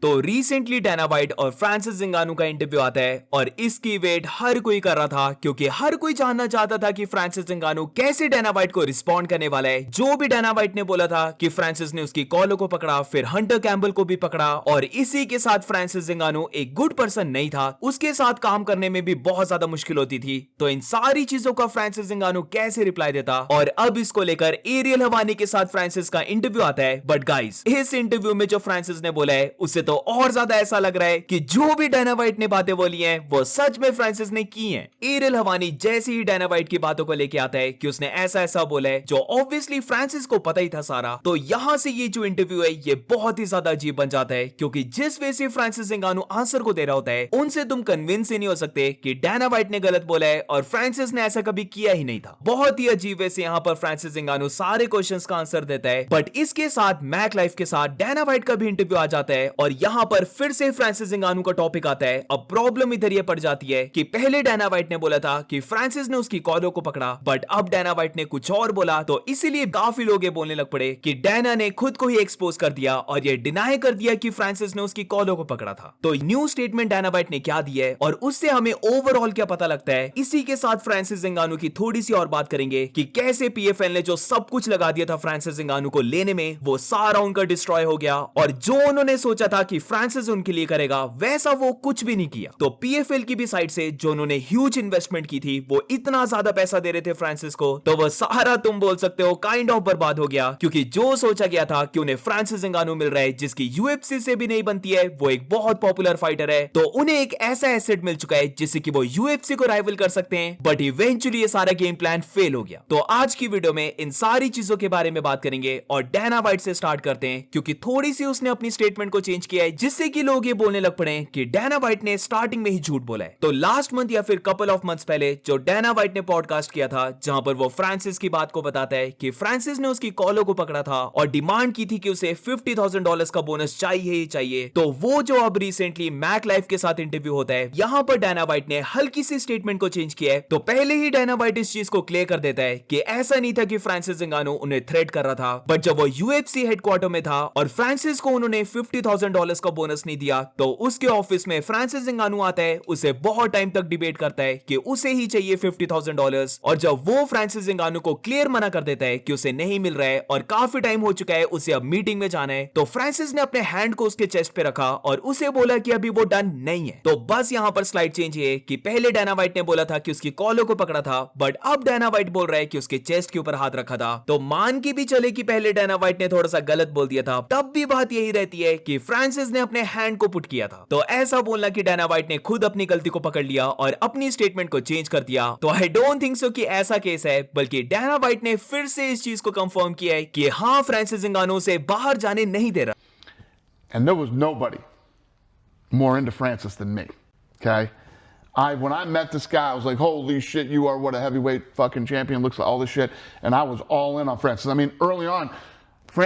तो रिसेंटली डैना वाइट और फ्रांसिस नगानू का इंटरव्यू आता है और इसकी वेट हर कोई कर रहा था क्योंकि हर कोई जानना चाहता था कि फ्रांसिस नगानू कैसे डैना वाइट को रिस्पॉन्ड करने वाला है। जो भी डैना वाइट ने बोला था कि फ्रांसिस ने उसकी कॉलर को पकड़ा, फिर हंटर कैम्बल को भी पकड़ा और इसी के साथ फ्रांसिस नगानू एक गुड पर्सन नहीं था, उसके साथ काम करने में भी बहुत ज्यादा मुश्किल होती थी। तो इन सारी चीजों का फ्रांसिस नगानू कैसे रिप्लाई देता और अब इसको लेकर एरियल हवानी के साथ फ्रांसिस का इंटरव्यू आता है। बट गाइस, इस इंटरव्यू में जो फ्रांसिस ने बोला है उससे तो और ज्यादा ऐसा लग रहा है कि जो भी डैना वाइट ने बातें बोली हैं वो सच में फ्रांसिस ने की हैं। एरियल हवानी जैसे ही डैना वाइट की बातों को लेके आता है कि उसने ऐसा ऐसा बोला है जो ऑब्वियसली फ्रांसिस को पता ही था सारा, तो यहां से ये जो इंटरव्यू है ये बहुत ही ज्यादा अजीब बन जाता है क्योंकि जिस वे से फ्रांसिस नगानू आंसर को दे रहा होता है उनसे तुम कन्विंस ही नहीं हो सकते कि डैना वाइट ने गलत बोला है और फ्रांसिस ने ऐसा कभी किया ही नहीं था। बहुत ही अजीब वे से यहां पर फ्रांसिस नगानू सारे क्वेश्चंस का आंसर देता है। बट इसके साथ मैक लाइफ के साथ डैना वाइट का भी इंटरव्यू आ जाता है और यहां पर फिर से फ्रांसिस नगानू का टॉपिक आता है। अब प्रॉब्लम इधर ये पड़ जाती है कि पहले डैना वाइट ने बोला था कि फ्रांसिस ने उसकी कॉलर को पकड़ा, बट अब डैना वाइट ने कुछ और बोला, तो इसीलिए काफी लोग ये बोलने लग पड़े कि डैना ने खुद को ही एक्सपोज कर दिया और ये डिनाई कर दिया कि फ्रांसिस ने उसकी कॉलर को पकड़ा था। तो न्यू स्टेटमेंट डैना वाइट ने क्या दिया है और उससे हमें ओवरऑल क्या पता लगता है, इसी के साथ फ्रांसिस नगानू की थोड़ी सी और बात करेंगे कि कैसे पीएफएल ने जो सब कुछ लगा दिया था फ्रांसिस नगानू को लेने में वो सारा उनका डिस्ट्रॉय हो गया और जो उन्होंने सोचा था कि फ्रांसिस उनके लिए करेगा वैसा वो कुछ भी नहीं किया। तो पीएफएल की भी साइड से जो उन्होंने ह्यूज इन्वेस्टमेंट की थी, वो इतना ज्यादा पैसा दे रहे थे फ्रांसिस को, तो वो सारा तुम बोल सकते हो काइंड ऑफ बर्बाद हो गया क्योंकि जो सोचा गया था कि उन्हें फ्रांसिस नगानू मिल रहा है जिसकी यूएफसी से भी नहीं बनती है, वो एक बहुत पॉपुलर फाइटर है, तो उन्हें एक ऐसा एसेट मिल चुका है जिससे कि वो यूएफसी को राइवल कर सकते हैं। बट इवेंचुअली ये सारा गेम प्लान फेल हो गया। तो आज की वीडियो में इन सारी चीजों के बारे में बात करेंगे और डैना वाइट से स्टार्ट करते हैं क्योंकि थोड़ी सी उसने अपनी स्टेटमेंट को चेंज किया है जिससे कि लोग ये बोलने लग पड़े कि डैना वाइट ने स्टार्टिंग में ही झूठ बोला है। तो लास्ट मंथ या फिर कपल ऑफ मंथ्स पहले जो डैना वाइट ने पॉडकास्ट किया था जहां पर वो फ्रांसिस की बात को बताता है कि फ्रांसिस ने उसकी कॉलर को पकड़ा था और डिमांड की थी कि उसे $50,000 का बोनस चाहिए ही चाहिए। तो वो जो अब रिसेंटली मैक लाइफ के साथ इंटरव्यू होता है, यहां पर डैना वाइट ने हल्की सी स्टेटमेंट को चेंज किया है। तो पहले ही डैना वाइट इस चीज को क्लियर कर देता है कि ऐसा नहीं था कि फ्रांसिस नगानू उन्हें थ्रेट कर रहा था, बट जब वो यूएफसी हेडक्वार्टर में था और फ्रांसिस को उन्होंने $50,000 का बोनस नहीं दिया, तो उसके ऑफिस में फ्रांसिस नगानू आता है, उसे बहुत टाइम तक डिबेट करता है कि उसे ही चाहिए $50,000 और जब वो फ्रांसिस नगानू को क्लियर मना कर देता है कि उसे नहीं मिल रहा है और काफी टाइम हो चुका है, उसे अब मीटिंग में जाना है, तो फ्रांसिस ने अपने हैंड को उसके चेस्ट पे रखा और उसे बोला कि अभी वो डन नहीं है। तो बस यहां पर स्लाइड चेंज है कि पहले डैना वाइट ने बोला था कि उसकी कॉलर को पकड़ा था, बट अब डैना वाइट बोल रहा है कि उसके चेस्ट के ऊपर हाथ रखा था। तो मान के भी चले कि पहले डैना वाइट ने थोड़ा सा गलत बोल दिया था, तब भी बात यही रहती है कि फ्रांसिस ने अपने हैंड को पुट किया था। तो ऐसा बोलना कि डैना वाइट ने खुद अपनी गलती को पकड़ लिया और अपनी स्टेटमेंट को चेंज कर दिया, तो आई डोंट थिंक सो कि ऐसा केस है, बल्कि डैना वाइट ने फिर से इस चीज को कंफर्म किया है कि हां, फ्रांसिस नगानू से बाहर जाने नहीं दे रहा। And there was nobody more into Francis than me. Okay? When I met this guy, I was like, holy shit, you are what a heavyweight fucking champion looks like, all this shit. And I was all in on Francis. I mean, early on,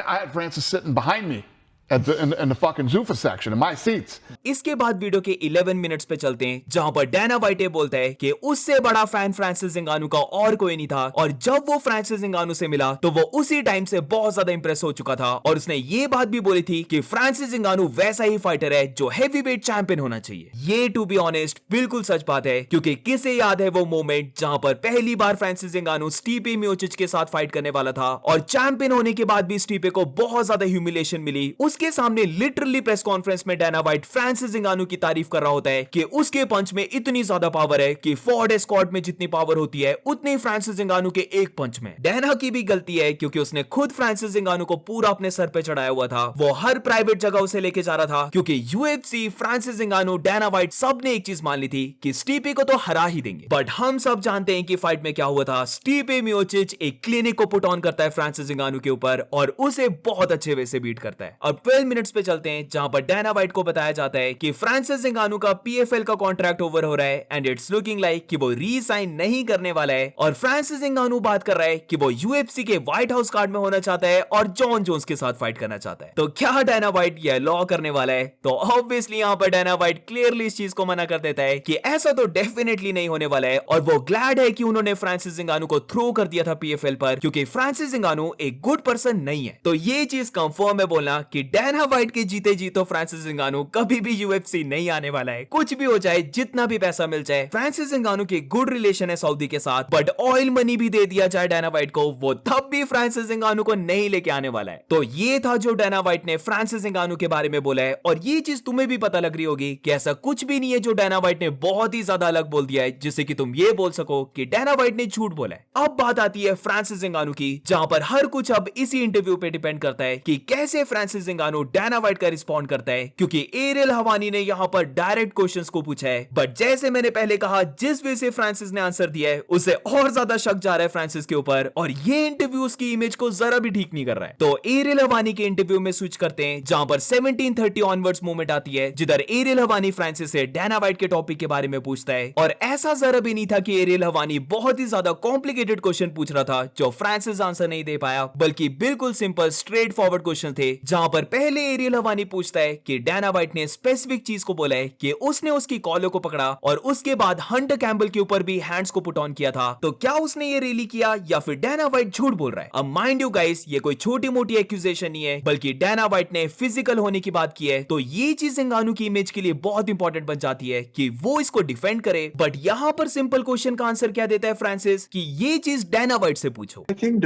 I had Francis sitting behind me in the fucking Zuffa section, in my seats. इसके बाद video के 11 minutes पे चलते हैं जहां पर डैना white बोलता है कि उससे बड़ा फैन फ्रांसिस नगानू का और कोई नहीं था और जब वो फ्रांसिस नगानू से मिला तो वो उसी टाइम से बहुत ज्यादा इंप्रेस हो चुका था और उसने ये बात भी बोली थी कि फ्रांसिस नगानू वैसा ही फाइटर है जो हैवीवेट चैंपियन होना चाहिए। ये टू बी ऑनेस्ट बिल्कुल सच बात है क्योंकि किसे याद है वो मोमेंट जहां पर पहली बार फ्रांसिस नगानू स्टीपे मियोचिच के साथ फाइट करने वाला था और चैंपियन होने के बाद भी स्टीपे को बहुत ज्यादा ह्यूमिलेशन मिली। उसके सामने लिटरली प्रेस कॉन्फ्रेंस में डैना वाइट फ्रांसिस नगानू की तारीफ कर रहा होता है कि उसके पंच में इतनी ज्यादा पावर है कि फोर्ड एस्कॉर्ट में जितनी पावर होती है उतनी फ्रांसिस नगानू के एक पंच में। डैना की भी गलती है क्योंकि उसने खुद फ्रांसिस नगानू को पूरा अपने सर पे चढ़ाया हुआ था, वो हर प्राइवेट जगह उसे लेके जा रहा था क्योंकि यूएफसी, फ्रांसिस नगानू, डैना वाइट सब ने एक चीज मान ली थी कि स्टीपे को तो हरा ही देंगे। बट हम सब जानते हैं कि फाइट में क्या हुआ था। स्टीपे मियोचिच एक क्लिनिक को पुट ऑन करता है फ्रांसिस नगानू के ऊपर और उसे बहुत अच्छे वे से बीट करता है। अब 12 मिनट्स पे चलते हैं जहां पर डैना वाइट को बताया जाता है कि फ्रांसिस नगानू का पीएफएल का कॉन्ट्रैक्ट ओवर हो रहा है एंड इट्स लुकिंग लाइक कि वो री-साइन नहीं करने वाला है और फ्रांसिस नगानू बात कर रहा है कि वो यूएफसी के व्हाइट हाउस कार्ड में होना चाहता है और जॉन जोन्स के साथ फाइट करना चाहता है। तो क्या डैना वाइट यह लॉ करने वाला है? तो ऑब्वियसली यहां पर डैना वाइट क्लियरली इस चीज को मना कर देता है कि ऐसा तो डेफिनेटली नहीं होने वाला है और वो ग्लैड है कि उन्होंने फ्रांसिस नगानू को थ्रो कर दिया था पीएफएल पर क्योंकि फ्रांसिस नगानू एक गुड पर्सन नहीं है। तो ये चीज कंफर्म है बोलना कि डैना वाइट के जीते जी तो फ्रांसिस नगानो कभी भी यूएफसी नहीं आने वाला है। कुछ भी हो जाए, जितना भी पैसा मिल जाए, फ्रांसिस नगानो के गुड रिलेशन है सऊदी के साथ, बट ऑयल मनी भी दे दिया जाए डैना वाइट को, वो तब भी फ्रांसिस नगानो को नहीं लेके आने वाला है। तो ये था जो डैना वाइट ने फ्रांसिस नगानो के बारे में बोला है, और ये चीज तुम्हें भी पता लग रही होगी कि ऐसा कुछ भी नहीं है जो डैना वाइट ने बहुत ही ज्यादा अलग बोल दिया है, जिससे कि तुम ये बोल सको कि डैना वाइट ने झूठ बोला है। अब बात आती है फ्रांसिस नगानो की, जहां पर हर कुछ अब इसी इंटरव्यू पे डिपेंड करता है कि कैसे फ्रांसिस नगानो डैना वाइट का रिस्पॉन्ड करता है, क्योंकि एरियल हवानी ने यहां पर डायरेक्ट क्वेश्चंस को पूछा है, बट जैसे मैंने पहले कहा, जिस वे से फ्रांसिस ने आंसर दिया है उसे और ज्यादा शक जा रहा है फ्रांसिस के ऊपर, और ये इंटरव्यू उसकी इमेज को जरा भी ठीक नहीं कर रहा है। तो एरियल हवानी के इंटरव्यू में स्विच करते हैं, जहां पर 1730 ऑनवर्ड्स मूवमेंट आती है, जिधर एरियल हवानी फ्रांसिस से डैना वाइट के टॉपिक के बारे में पूछता है। और ऐसा जरा भी नहीं था कि एरियल हवानी बहुत ही ज्यादा कॉम्प्लिकेटेड क्वेश्चन पूछ रहा था जो फ्रांसिस आंसर नहीं दे पाया, बल्कि बिल्कुल सिंपल स्ट्रेट फॉरवर्ड क्वेश्चन थे, जहां पर पहले एरियल हवानी पूछता है कि डैना वाइट ने स्पेसिफिक चीज को बोला है कि उसने उसकी कॉलर को पकड़ा और उसके बाद हंटर कैम्बल के ऊपर भी हैंड्स को पुट ऑन किया था, तो क्या उसने ये रियली किया या फिर डैना वाइट झूठ बोल रहा है। अब माइंड यू गाइस, ये कोई छोटी मोटी एक्यूजेशन नहीं है, बल्कि डैना वाइट ने फिजिकल होने की बात की है, तो ये चीज नगानो की इमेज के लिए बहुत इंपॉर्टेंट बन जाती है कि वो इसको डिफेंड करे। बट यहां पर सिंपल क्वेश्चन का आंसर क्या देता है फ्रांसिस कि ये चीज डैना वाइट से पूछो। I think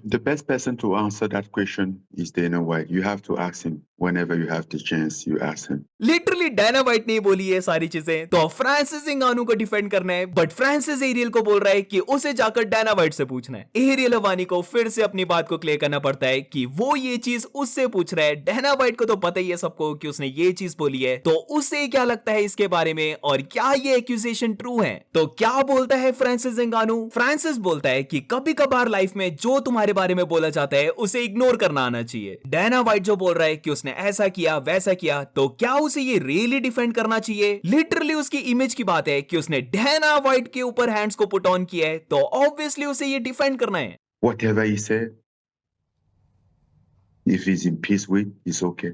the best person to answer that question is Dana White. You have to ask him whenever you have the chance. You ask him. Literally Dana White ने बोली है सारी चीजें, तो फ्रांसिस नगानो को डिफेंड करना है, बट फ्रांसिस एरियल को बोल रहा है कि उसे जाकर डैना वाइट से पूछना है। एरियल हवानी को फिर से अपनी बात को क्लियर करना पड़ता है कि वो ये चीज उससे पूछ रहा है। डैना वाइट को तो पता ही है सबको कि उसने ये चीज बोली है, तो उसे क्या लगता है इसके बारे में, और क्या ये एक्यूजेशन ट्रू है। तो क्या बोलता है फ्रांसिस नगानो? फ्रांसिस बोलता है कि कभी कभार लाइफ में जो तुम्हारे बारे में बोला जाता है उसे इग्नोर करना आना चाहिए। डैना वाइट जो बोल रहा है कि उसने ऐसा किया वैसा किया, तो क्या उसे ये रियली डिफेंड करना चाहिए? लिटरली उसकी इमेज की बात है कि उसने डैना वाइट के ऊपर हैंड्स को पुट ऑन किया है, तो ऑब्वियसली उसे ये डिफेंड करना है। Whatever he said, if he's in peace with, it's okay.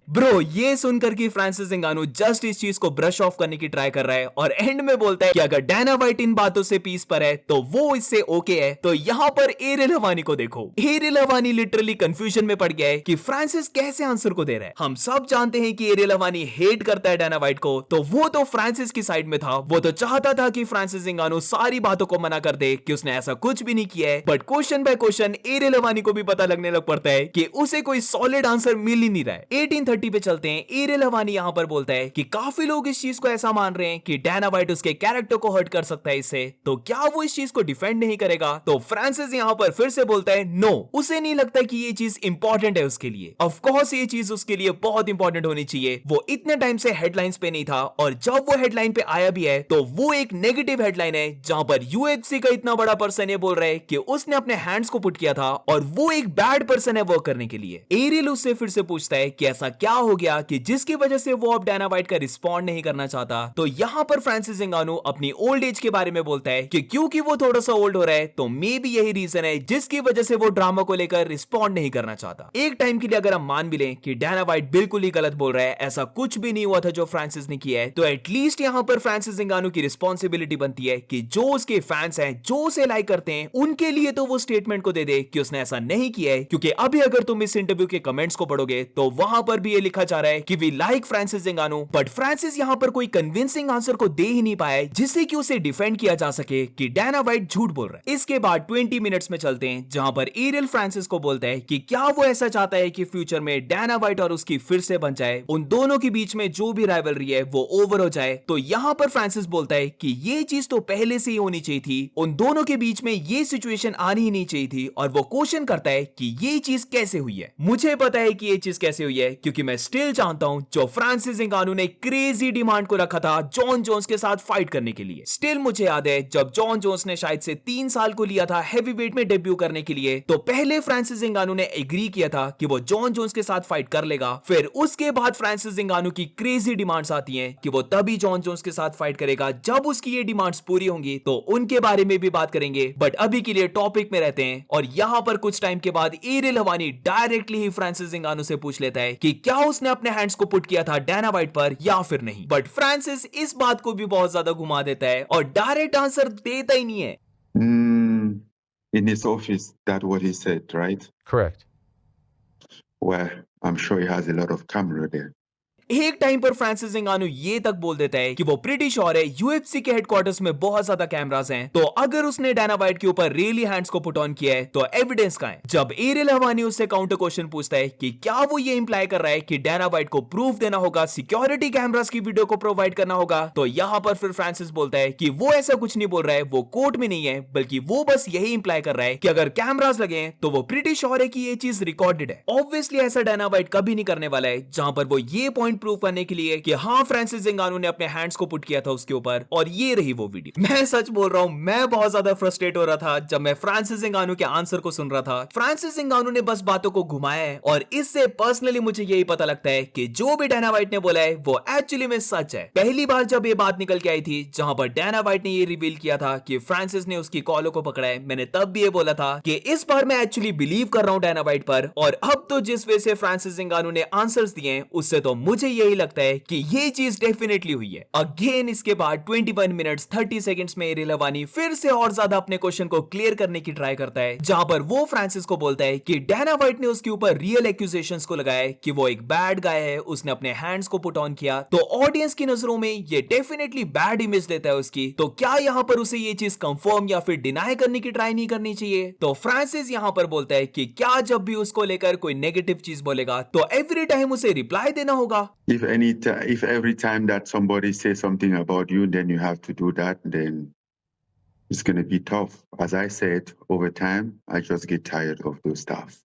Bro, ये सुनकर कि फ्रांसिस नगानो जस्ट इस चीज को ब्रश ऑफ करने की ट्राई कर रहा है और एंड में बोलता है कि अगर डैना वाइट इन बातों से पीस पर है तो वो इससे ओके है। तो यहाँ पर एरियल हवानी को देखो, एरियल हवानी लिटरली कंफ्यूजन में पड़ गया है कि फ्रांसिस कैसे आंसर को दे रहा है। हम सब जानते हैं कि एरियल हवानी हेट करता है डैना वाइट को, तो वो तो फ्रांसिस की साइड में था, वो तो चाहता था कि फ्रांसिस नगानो सारी बातों को मना कर दे कि उसने ऐसा कुछ भी नहीं किया है। बट क्वेश्चन बाय क्वेश्चन एरियल हवानी को भी पता लगने लग पड़ता है कि उसे कोई सॉलिड आंसर मिल ही नहीं रहा है। 1830 पे चलते हैं। एरियल हवानी यहां पर बोलता है कि काफी लोग इस चीज को ऐसा मान रहे हैं कि डैना वाइट उसके कैरेक्टर को हर्ट कर सकता है इससे, तो क्या वो इस चीज को डिफेंड नहीं करेगा? तो फ्रांसिस यहां पर फिर से बोलता है नो, उसे नहीं लगता कि ये चीज इंपॉर्टेंट है उसके लिए। ऑफ कोर्स ये चीज उसके लिए बहुत इंपॉर्टेंट होनी चाहिए, वो इतने टाइम से हेडलाइंस पे नहीं था, और जब वो हेडलाइन पे आया भी है तो वो एक नेगेटिव हेडलाइन है, जहां पर यूएफसी का इतना बड़ा पर्सन ये बोल रहा है कि उसने अपने हैंड्स को पुट किया था और वो एक बैड पर्सन है वर्क करने के लिए। एरियल उससे फिर से पूछता है कि ऐसा क्या हो गया कि जिसकी वजह से वो अब डैना वाइट का रिस्पॉन्ड नहीं करना चाहता। तो यहां पर फ्रांसिस नगानो अपनी ओल्ड एज के बारे में बोलता है कि क्योंकि वो थोड़ा सा ओल्ड हो रहा है, तो मे बी यही रीजन है जिसकी वजह से वो ड्रामा को लेकर रिस्पॉन्ड नहीं करना चाहता। एक टाइम के लिए अगर हम मान भी लें कि डैना वाइट बिल्कुल ही गलत बोल रहा है, ऐसा कुछ भी नहीं हुआ था जो फ्रांसिस ने किया है, तो एटलीस्ट यहां पर फ्रांसिस नगानो की रिस्पॉन्सिबिलिटी बनती है कि जो उसके फैंस हैं, जो उसे लाइक करते हैं, उनके लिए तो वो स्टेटमेंट को दे दे कि उसने ऐसा नहीं किया है। क्योंकि अभी अगर तुम इस इंटरव्यू के कमेंट्स को पढ़ोगे तो वहां पर भी ये लिखा जा रहा है कि we like Francis Ngannou, but Francis यहां पर कोई कन्विंसिंग आंसर को दे ही नहीं पाया जिससे कि उसे डिफेंड किया जा सके कि डैना वाइट झूठ बोल रहा है। इसके बाद 20 मिनट्स में चलते हैं, जहां पर एरियल फ्रांसिस को बोलता है कि क्या वो ऐसा चाहता है कि फ्यूचर में डैना वाइट और उसकी फिर से बन जाए, उन दोनों के बीच में जो भी राइवलरी है वो ओवर हो जाए। तो यहां पर फ्रांसिस बोलता है कि ये चीज तो पहले से ही होनी चाहिए थी, उन दोनों के बीच में ये सिचुएशन आनी ही नहीं चाहिए थी, और वो क्वेश्चन करता है कि ये चीज कैसे हुई है। मुझे पता है कि ये चीज कैसे हुई है, क्योंकि मैं स्टिल जानता हूं जो फ्रांसिस नगानो ने क्रेजी डिमांड को रखा था जॉन जोन्स के साथ फाइट करने के लिए। स्टिल मुझे याद है जब जॉन जोन्स ने शायद से 3 साल को लिया था हेवीवेट में डेब्यू करने के लिए, तो पहले फ्रांसिस नगानो ने एग्री किया था कि वो जॉन जोन्स के साथ फाइट कर लेगा। फिर उसके बाद फ्रांसिस नगानो की क्रेजी डिमांड्स आती हैं कि वो तभी जॉन जोन्स के साथ फाइट करेगा जब उसकी ये डिमांड्स पूरी होंगी, तो उनके बारे में भी बात करेंगे। बट अभी के लिए टॉपिक में रहते हैं, और यहां पर कुछ टाइम के बाद एरियल हवानी डायरेक्टली ही फ्रांसिस नगानो से पूछ लेता है कि क्या उसने अपने हैंड्स को पुट किया था डैना वाइट पर या फिर नहीं। बट फ्रांसिस इस बात को भी बहुत ज्यादा घुमा देता है और डायरेक्ट आंसर देता ही नहीं है। In his office, that's what he said, right? Correct. Well, I'm sure he has a lot of camera there. एक टाइम पर फ्रांसिस इंगानू ये तक बोल देता है कि वो प्रीटी श्योर है यूएफसी के हेडक्वार्टर्स में बहुत ज्यादा कैमरास हैं, तो अगर उसने डायना वाइट के ऊपर रियली हैंड्स को पुट ऑन किया है तो एविडेंस कहां है? जब एरियल हवानी उससे काउंटर क्वेश्चन पूछता है कि क्या वो ये इंप्लाई कर रहा है कि डायना वाइट को प्रूफ देना होगा, सिक्योरिटी कैमरास की वीडियो को प्रोवाइड करना होगा, तो यहां पर फिर फ्रांसिस बोलता है कि वो ऐसा कुछ नहीं बोल रहा है, वो कोर्ट में नहीं है, बल्कि वो बस यही इंप्लाई कर रहा है कि अगर कैमरास लगे हैं तो वो प्रीटी श्योर है कि ये चीज रिकॉर्डेड है। ऑब्वियसली ऐसा डायना वाइट कभी नहीं करने वाला है जहां पर वो ये पॉइंट प्रूव करने के लिए कि हाँ फ्रांसिस इंगानू ने अपने हैंड्स को पुट किया था उसके ऊपर, और ये रही वो वीडियो। मैं सच बोल रहा हूं, मैं बहुत ज्यादा फ्रस्ट्रेट हो रहा था जब मैं फ्रांसिस इंगानू के आंसर को सुन रहा था। फ्रांसिस इंगानू ने बस बातों को घुमाया है, और इससे पर्सनली मुझे यही पता लगता है कि जो भी डायना वाइट ने बोला है वो एक्चुअली में सच है। पहली बार जब ये बात निकल के आई थी जहां पर डायना वाइट ने ये रिवील किया था कि फ्रांसिस ने उसकी कॉलों को पकड़ा है, मैंने तब भी ये बोला था कि इस बार मैं एक्चुअली बिलीव कर रहा हूं डायना वाइट पर, और अब तो जिस वे से फ्रांसिस इंगानू ने आंसर्स दिए हैं उससे तो मुझे यही लगता है कि ये चीज डेफिनेटली हुई है। अगेन इसके बाद 21 मिनट्स 30 सेकंड्स में एरियल हवानी फिर से और ज्यादा अपने क्वेश्चन को क्लियर करने की ट्राई करता है, जहां पर वो फ्रांसिस को बोलता है कि डायना वाइट ने उसके ऊपर रियल एक्यूजेशंस को लगाया है कि वो एक बैड गाय है, उसने अपने हैंड्स को पुट ऑन किया, तो ऑडियंस की नजरों में ये डेफिनेटली बैड इमेज देता है उसकी। तो क्या यहां पर उसे ये चीज कंफर्म या फिर डिनाई करने की ट्राई नहीं करनी चाहिए? तो फ्रांसिस यहां पर बोलता है कि क्या जब भी उसको लेकर कोई नेगेटिव चीज बोलेगा तो एवरी टाइम उसे रिप्लाई देना होगा? If every time that somebody says something about you, then you have to do that, then it's going to be tough. As I said, over time, I just get tired of those stuff.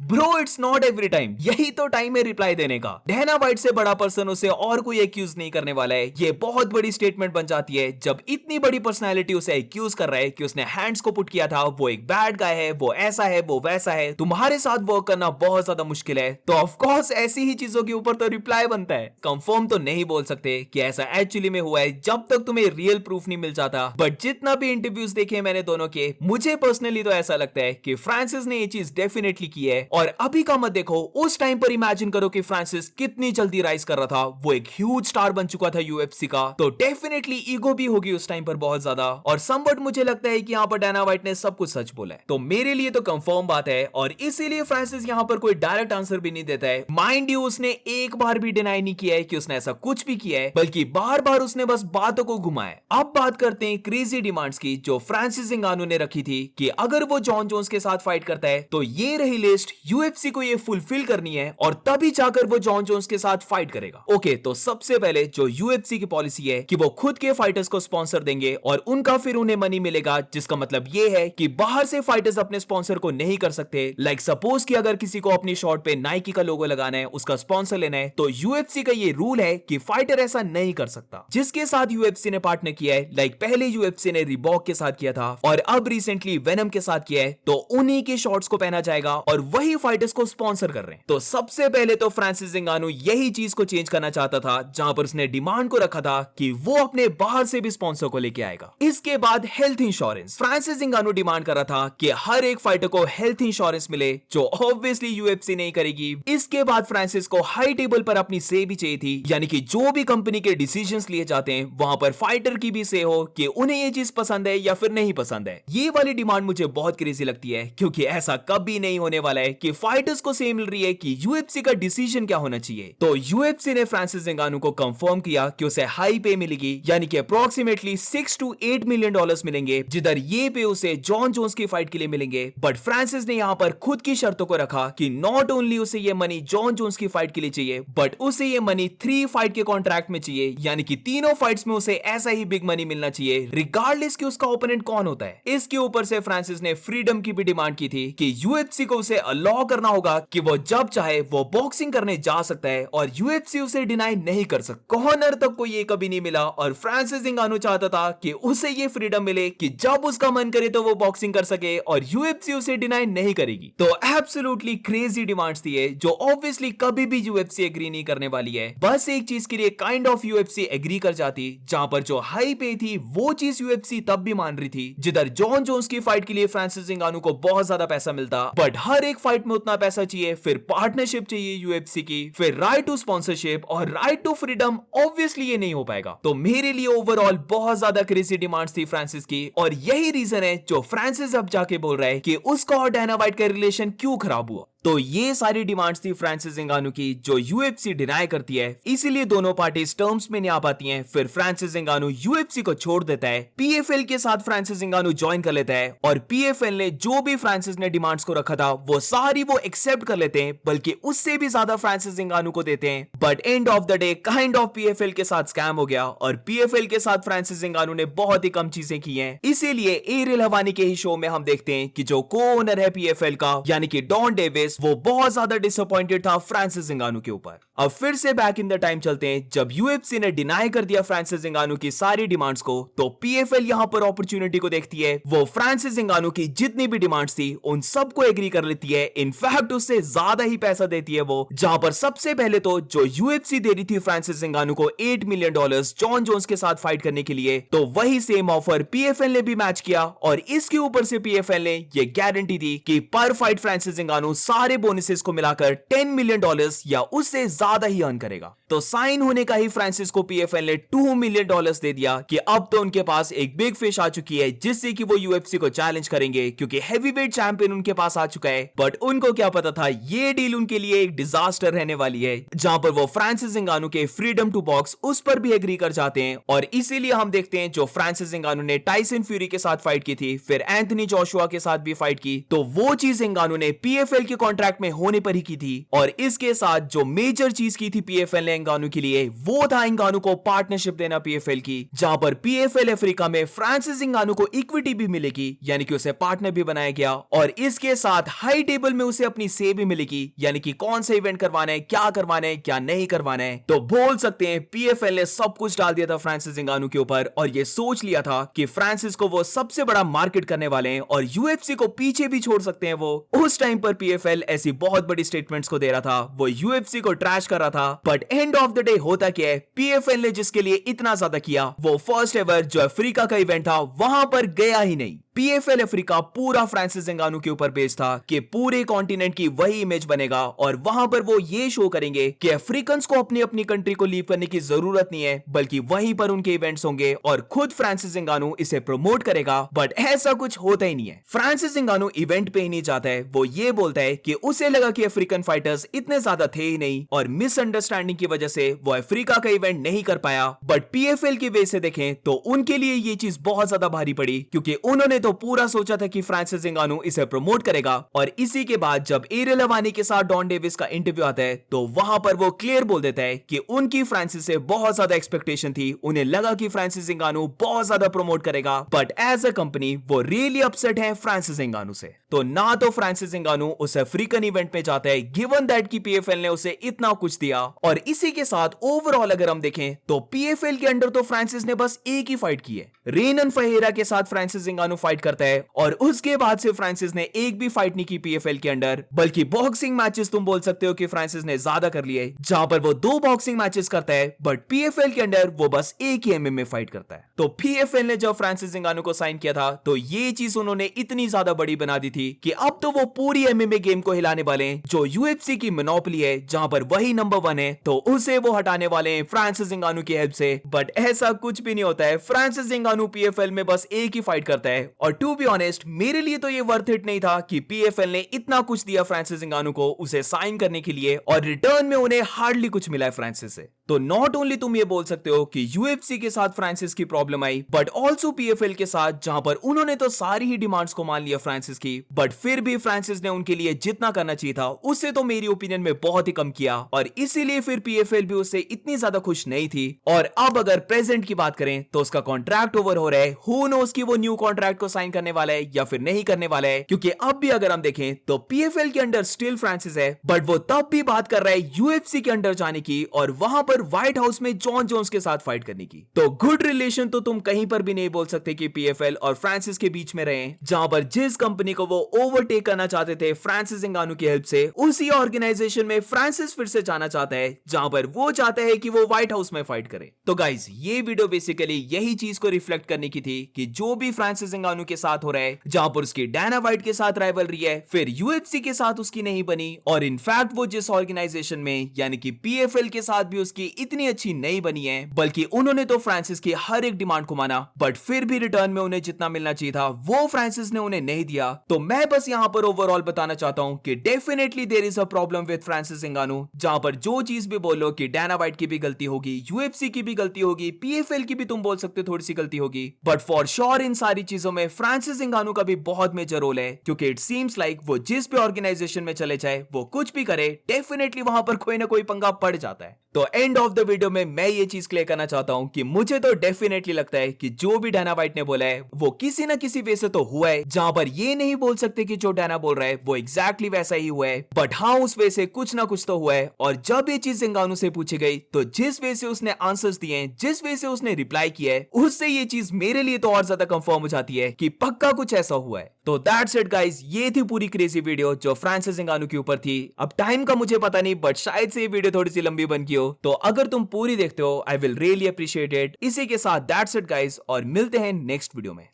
Bro it's not every time, यही तो time है reply देने का। Diana white से बड़ा person उसे और कोई एक्यूज नहीं करने वाला है। ये बहुत बड़ी स्टेटमेंट बन जाती है जब इतनी बड़ी पर्सनालिटी उसे एक्यूज कर रहा है कि उसने हैंड्स को पुट किया था, वो एक बैड गाय है, वो ऐसा है, वो वैसा है, तुम्हारे साथ वर्क करना बहुत ज्यादा मुश्किल है। तो ऑफ कोर्स ऐसी ही चीजों के ऊपर तो रिप्लाई बनता है। कंफर्म तो नहीं बोल सकते कि ऐसा एक्चुअली में हुआ है जब तक तुम्हें रियल प्रूफ नहीं मिल जाता, बट जितना भी इंटरव्यूज देखे मैंने दोनों के, मुझे पर्सनली तो ऐसा लगता है कि फ्रांसिस ने ये चीज डेफिनेटली की है। और अभी का मत देखो, उस टाइम पर इमेजिन करो कि फ्रांसिस कितनी जल्दी राइज कर रहा था, वो एक ह्यूज स्टार बन चुका था यूएफसी का, तो डेफिनेटली ईगो भी होगी उस टाइम पर बहुत ज्यादा। और समवट मुझे लगता है कि यहाँ पर डायना वाइट ने सब कुछ सच बोला है, तो मेरे लिए तो कंफर्म बात है, और इसीलिए फ्रांसिस यहाँ पर कोई डायरेक्ट आंसर भी नहीं देता है। माइंड यू, उसने एक बार भी डिनाई नहीं किया है कि उसने ऐसा कुछ भी किया है, बल्कि बार बार उसने बस बातों को घुमाया। अब बात करते हैं क्रेजी डिमांड्स की जो फ्रांसिस इंगानू ने रखी थी कि अगर वो जॉन जोन्स के साथ फाइट करता है तो ये रही लिस्ट, यूएफसी को ये फुलफिल करनी है और तभी जाकर वो जॉन जोन्स के साथ फाइट करेगा। ओके, तो सबसे पहले जो यूएफसी की पॉलिसी है कि वो खुद के फाइटर्स को स्पॉन्सर देंगे और उनका फिर उन्हें मनी मिलेगा, जिसका मतलब ये है कि बाहर से फाइटर्स अपने स्पॉन्सर को नहीं कर सकते। लाइक सपोज कि अगर किसी को अपनी शॉट पे नाइकी का लोगो लगाना है, उसका स्पॉन्सर लेना है, तो यूएफसी का ये रूल है कि फाइटर ऐसा नहीं कर सकता। जिसके साथ यूएफसी ने पार्टनर किया है, लाइक पहले यूएफसी ने रिबॉक के साथ किया था और अब रिसेंटली वेनम के साथ किया है, तो उन्हीं के शॉट्स को पहना जाएगा और वही फाइटर्स को स्पॉन्सर कर रहे हैं। तो सबसे पहले तो फ्रांसिस इंगानू यही चीज को चेंज करना चाहता था, जहां पर उसने डिमांड को रखा था कि वो अपने बाहर से भी स्पॉन्सर को लेके आएगा। इसके बाद हेल्थ इंश्योरेंस, फ्रांसिस इंगानू डिमांड कर रहा था कि हर एक फाइटर को हेल्थ इंश्योरेंस मिले, जो ऑब्वियसली यूएफसी नहीं करेगी। इसके बाद फ्रांसिस को हाई टेबल पर अपनी से भी चाहिए थी, यानी कि जो भी कंपनी के डिसीजंस लिए जाते हैं वहां पर फाइटर की भी से हो कि उन्हें ये चीज पसंद है या फिर नहीं पसंद है। ये वाली डिमांड मुझे बहुत क्रेजी लगती है, क्योंकि ऐसा कभी नहीं होने वाला है कि फाइटर्स को से मिल रही है कि यूएफसी का डिसीजन क्या होना चाहिए। तो यूएफसी ने फ्रांसिस इंगानू को कंफर्म किया कि उसे हाई पे मिलेगी, यानी कि अप्रोक्सीमेटली 6 to 8 मिलियन डॉलर्स मिलेंगे, जिधर ये पे उसे जॉन जोन्स की फाइट के लिए मिलेंगे। बट फ्रांसिस ने यहां पर खुद की शर्तों को रखा कि नॉट ओनली उसे ये मनी जॉन जोन्स की फाइट के लिए चाहिए, बट उसे ये मनी 3 फाइट के कॉन्ट्रैक्ट में चाहिए, यानी कि तीनों फाइट्स में उसे ऐसा ही बिग मनी मिलना चाहिए, रिगार्डलेस कि उसका ओपोनेंट कौन होता है। इसके ऊपर से फ्रांसिस ने फ्रीडम की भी डिमांड की थी कि यूएफसी को उसे अलाउ करना होगा कि वो जब चाहे वो बॉक्सिंग करने जा सकता है और यूएफसी उसे डिनाई नहीं कर सकता। कॉर्नर तक को ये कभी नहीं मिला और फ्रांसिस इंगानू चाहता था कि उसे ये फ्रीडम मिले कि जब उसका मन करे तो वो बॉक्सिंग कर सके और यूएफसी उसे डिनाई नहीं करेगी। तो एब्सोल्युटली क्रेजी डिमांड्स थी जो ऑब्वियसली कभी भी यूएफसी एग्री नहीं करने वाली है। बस एक चीज के लिए काइंड ऑफ यूएफसी एग्री कर जाती, जहां पर जो हाई पे थी वो चीज यूएफसी तब भी मान रही थी, जिधर जॉन जोन्स की फाइट के लिए फ्रांसिस इंगानू को बहुत ज्यादा पैसा मिलता, बट हर एक फाइट में उतना पैसा चाहिए, फिर पार्टनरशिप चाहिए यूएफसी की, फिर राइट टू स्पॉन्सरशिप और राइट टू फ्रीडम। ऑब्वियसली ये नहीं हो पाएगा। तो मेरे लिए ओवरऑल बहुत ज्यादा क्रेजी डिमांड्स थी फ्रांसिस की, और यही रीजन है जो फ्रांसिस अब जाके बोल रहा है कि उसका और डायना वाइट का रिलेशन क्यों खराब हुआ। तो ये सारी डिमांड्स थी फ्रांसिस इंगानू की जो यूएफसी डिनाई करती है, इसीलिए दोनों पार्टीज टर्म्स में नहीं आ पाती हैं। फिर फ्रांसिस इंगानू यूएफसी को छोड़ देता है, पीएफएल के साथ फ्रांसिस इंगानू ज्वाइन कर लेता है और पीएफएल ने जो भी फ्रांसिस ने डिमांड्स को रखा था वो सारी वो एक्सेप्ट कर लेते हैं, बल्कि उससे भी ज्यादा फ्रांसिस इंगानू को देते हैं। But end of the day kind of PFL के साथ स्कैम हो गया और पीएफएल के साथ फ्रांसिस इंगानू ने बहुत ही कम चीजें की हैं। इसीलिए एरियल हवानी के ही शो में हम देखते हैं कि जो को ओनर है पीएफएल का यानी कि डॉन डेविस, वो बहुत ज्यादा डिसअपॉइंटेड था फ्रांसिस इंगानू के ऊपर। अब फिर से बैक इन द टाइम चलते हैं जब यूएफसी ने डिनाई कर दिया फ्रांसिस इंगानू की सारी डिमांड्स को, तो पीएफएल यहां पर अपॉर्चुनिटी को देखती है। वो फ्रांसिस इंगानू की जितनी भी डिमांड्स थी उन सबको एग्री कर लेती है, इनफैक्ट उससे ज्यादा ही पैसा देती है वो। जहां पर सबसे पहले तो जो यूएफसी दे रही थी फ्रांसिस इंगानू को $8 मिलियन जॉन जोन्स के साथ फाइट करने के लिए, तो वही सेम ऑफर पीएफएल ने भी मैच किया और इसके ऊपर से पीएफएल ने ये गारंटी दी कि पर फाइट फ्रांसिस इंगानू सारे बोनसेस को मिलाकर $10 मिलियन या उससे ज्यादा ही अर्न करेगा। तो साइन होने का ही फ्रांसिस को पीएफएल ने $2 मिलियन दे दिया कि अब तो उनके पास एक बिग फिश आ चुकी है जिससे कि वो यूएफसी को चैलेंज करेंगे, क्योंकि हैवीवेट चैंपियन उनके पास आ चुका है। बट उनको क्या पता था ये डील उनके लिए एक डिजास्टर रहने वाली है, जहां पर वो फ्रांसिस इंगानू के फ्रीडम टू बॉक्स उस पर भी एग्री कर जाते हैं। और इसीलिए हम देखते हैं जो फ्रांसिस इंगानू ने टाइसन फ्यूरी के साथ फाइट की थी, फिर एंथनी जोशुआ के साथ भी फाइट की, तो वो चीज इंगानू ने पीएफएल के कॉन्ट्रैक्ट में होने पर ही की थी। और इसके साथ जो मेजर चीज की थी पीएफएल ने इंगानू के लिए, वो था इंगानू को पार्टनरशिप देना पीएफएल की, जहां पर पीएफएल अफ्रीका में फ्रांसिस इंगानू को इक्विटी भी मिलेगी, यानी कि उसे पार्टनर भी बनाया गया। और इसके साथ हाई टेबल में उसे अपनी से भी मिलेगी, यानी कि कौन सा इवेंट करवाना है, क्या नहीं करवाना है। तो बोल सकते हैं पीएफएल ने सब कुछ डाल दिया था फ्रांसिस इंगानू के ऊपर और ये सोच लिया था कि फ्रांसिस को वो सबसे बड़ा मार्केट करने वाले हैं और यूएफसी को पीछे भी छोड़ सकते हैं। वो उस टाइम पर पीएफएल ऐसी बहुत बड़ी स्टेटमेंट्स को दे रहा था, वो यूएफसी को ट्रैश कर रहा था। But end of the day होता क्या है, पीएफएल ने जिसके लिए इतना ज्यादा किया, वो फर्स्ट एवर जो अफ्रीका का इवेंट था वहां पर गया ही नहीं। पीएफएल अफ्रीका पूरा फ्रांसिस इंगानू के ऊपर बेस्ड था कि पूरे कॉन्टिनेंट की वही इमेज बनेगा और वहां पर वो ये शो करेंगे कि अफ्रीकन्स को अपनी अपनी कंट्री को लीव करने की जरूरत नहीं है, बल्कि वहीं पर उनके इवेंट्स होंगे और खुद फ्रांसिस इंगानू इसे प्रमोट करेगा। बट ऐसा कुछ होता ही नहीं है। फ्रांसिस इंगानू इवेंट पे ही नहीं जाता है, वो ये बोलता है कि उसे लगा कि अफ्रीकन फाइटर्स इतने ज्यादा थे ही नहीं और मिसअंडरस्टैंडिंग की वजह से वो अफ्रीका का इवेंट नहीं कर पाया। बट पीएफएल की वे से देखें तो उनके लिए ये चीज बहुत ज्यादा भारी पड़ी, क्योंकि उन्होंने तो पूरा सोचा था कि फ्रांसिस इंगानू इसे प्रमोट करेगा। और इसी के बाद जब एरियल हवानी के साथ डॉन डेविस का इंटरव्यू आता है तो वहां पर वो क्लियर बोल देता है कि उनकी फ्रांसिस से बहुत ज्यादा एक्सपेक्टेशन थी, उन्हें लगा कि फ्रांसिस इंगानू बहुत ज्यादा प्रमोट करेगा। बट एज अ कंपनी वो रियली अपसेट है फ्रांसिस इंगानू से। तो ना तो फ्रांसिस इंगानू उस अफ्रीकन इवेंट में जाता है, गिवन दैट कि पीएफएल ने उसे इतना कुछ दिया। और इसी के साथ ओवरऑल अगर हम देखें तो पीएफएल के अंडर तो फ्रांसिस ने बस एक ही फाइट की है, रेनन फहेरा के साथ फ्रांसिस इंगानू फाइट करता है और उसके बाद से फ्रांसिस ने एक भी फाइट नहीं की पीएफएल के अंडर, बल्कि बॉक्सिंग मैचेस तुम बोल सकते हो कि फ्रांसिस ने ज्यादा कर लिए, जहां पर वो 2 बॉक्सिंग मैचेस करता है। बट पीएफएल के अंडर वो बस एक ही एमएमए फाइट करता है। तो पीएफएल ने जब फ्रांसिस इंगानू को साइन किया था तो ये चीज उन्होंने इतनी ज्यादा बड़ी बना दी थी कि अब तो वो पूरी एमएमए गेम को हिलाने वाले हैं। जो यूएफसी की मोनोपोली है, जहां पर वही नंबर 1 है, तो उसे वो हटाने वाले हैं फ्रांसिस इंगानू की हेल्प से। बट ऐसा कुछ भी नहीं होता है, फ्रांसिस इंगानू पीएफएल में बस एक ही फाइट करता है। और टू बी ऑनेस्ट मेरे लिए तो ये वर्थ इट नहीं था कि पीएफएल ने इतना कुछ दिया फ्रांसिस इंगानू को उसे साइन करने के लिए और रिटर्न में उन्हें हार्डली कुछ मिला है फ्रांसिस से। तो नॉट ओनली तुम ये बोल सकते हो कि यूएफसी के साथ फ्रांसिस की problem I, but also PFL के साथ, जहां पर उन्होंने तो सारी ही डिमांड्स को मान लिया फ्रांसिस की, बट फिर भी फ्रांसिस ने उनके लिए जितना करना चाहिए था उससे तो मेरी ओपिनियन में बहुत ही कम किया और इसीलिए फिर पीएफएल भी उससे इतनी ज्यादा खुश नहीं थी। और अब अगर प्रेजेंट की बात करें तो उसका कॉन्ट्रैक्ट ओवर हो रहा है, हु नोस कि वो न्यू कॉन्ट्रैक्ट को साइन करने वाला है या फिर नहीं करने वाला है, क्योंकि अब भी अगर हम देखें तो पीएफएल के अंडर स्टिल फ्रांसिस है, बट वो तब भी बात कर रहा है यूएफसी के अंडर जाने की और वहां पर व्हाइट हाउस में जॉन जोन्स के साथ फाइट करने की। तो गुड रिलेशन तो तुम कहीं पर भी नहीं बोल सकते कि पीएफएल और फ्रांसिस के बीच में रहे, जहां पर जिस कंपनी को वो ओवरटेक करना चाहते थे फ्रांसिस इंगानू की हेल्प से, उसी ऑर्गेनाइजेशन में फ्रांसिस फिर से जाना चाहता है, जहां पर वो चाहता है कि वो व्हाइट हाउस में फाइट करे। तो गाइस ये वीडियो बेसिकली यही चीज को रिफ्लेक्ट करने की थी कि जो भी फ्रांसिस इंगानू के साथ हो रहा है, जहां पर उसकी डायना वाइट के साथ राइवलरी है, फिर यूएफसी के साथ उसकी नहीं बनी और इनफैक्ट वो जिस ऑर्गेनाइजेशन में यानी कि पीएफएल के साथ भी उसकी की इतनी अच्छी नहीं बनी है, बल्कि उन्होंने तो फ्रांसिस की हर एक डिमांड को माना, बट फिर भी रिटर्न में उन्हें जितना मिलना चाहिए था वो फ्रांसिस ने उन्हें नहीं दिया। तो मैं बस यहाँ पर ओवरऑल बताना चाहता हूँ कि definitely there is a problem with Francis Ngannou, जहां पर जो चीज भी बोलो कि डायना वाइट की भी गलती होगी, यूएफसी की भी गलती होगी, पीएफएल की भी तुम बोल सकते हो थोड़ी सी गलती होगी, बट फॉर श्योर इन सारी चीजों में फ्रांसिस नगानू का भी बहुत मेजर रोल है, क्योंकि इट सीम्स लाइक वो जिस भी ऑर्गेनाइजेशन में चले जाए, वो कुछ भी करे, डेफिनेटली वहां पर कोई ना कोई पंगा पड़ जाता है। तो एंड ऑफ द वीडियो में मैं ये चीज क्लियर करना चाहता हूं कि मुझे तो डेफिनेटली लगता है कि जो भी डायना वाइट ने बोला है वो किसी ना किसी वे से तो हुआ है, जहां पर ये नहीं बोल सकते कि जो डायना बोल रहा है वो एग्जैक्टली वैसा ही हुआ है, बट हाँ उस वे से कुछ ना कुछ तो हुआ है। और जब ये चीज ज़ंगानू से पूछी गई तो जिस वे से उसने आंसर्स दिए हैं, जिस वे से उसने रिप्लाई किया है, उससे ये चीज मेरे लिए तो और ज्यादा कंफर्म हो जाती है कि पक्का कुछ ऐसा हुआ है। तो दैट्स इट गाइस, ये थी पूरी क्रेजी वीडियो जो फ्रांसिस नगानू के ऊपर थी। अब टाइम का मुझे पता नहीं, बट शायद से ये वीडियो थोड़ी सी लंबी बन गई हो, तो अगर तुम पूरी देखते हो I will really appreciate it. इसी के साथ दैट्स इट गाइस, और मिलते हैं नेक्स्ट वीडियो में।